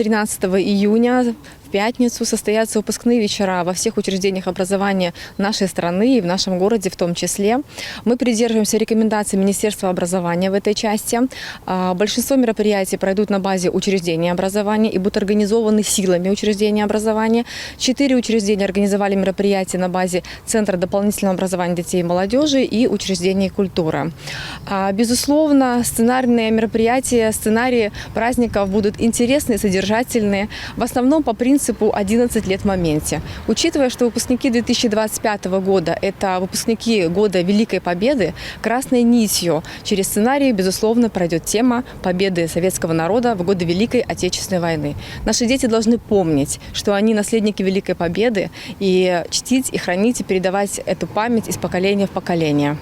13 июня в пятницу состоятся выпускные вечера во всех учреждениях образования нашей страны и в нашем городе в том числе. Мы придерживаемся рекомендаций Министерства образования в этой части. Большинство мероприятий пройдут на базе учреждения образования и будут организованы силами учреждения образования. 4 учреждения организовали мероприятия на базе Центра дополнительного образования детей и молодежи и учреждений культуры. Безусловно, сценарные мероприятия, сценарии праздников будут интересные, содержательные, в основном по принципу 11 лет в моменте. Учитывая, что выпускники 2025 года – это выпускники года Великой Победы, красной нитью через сценарий, безусловно, пройдет тема победы советского народа в годы Великой Отечественной войны. Наши дети должны помнить, что они наследники Великой Победы, и чтить, и хранить, и передавать эту память из поколения в поколение.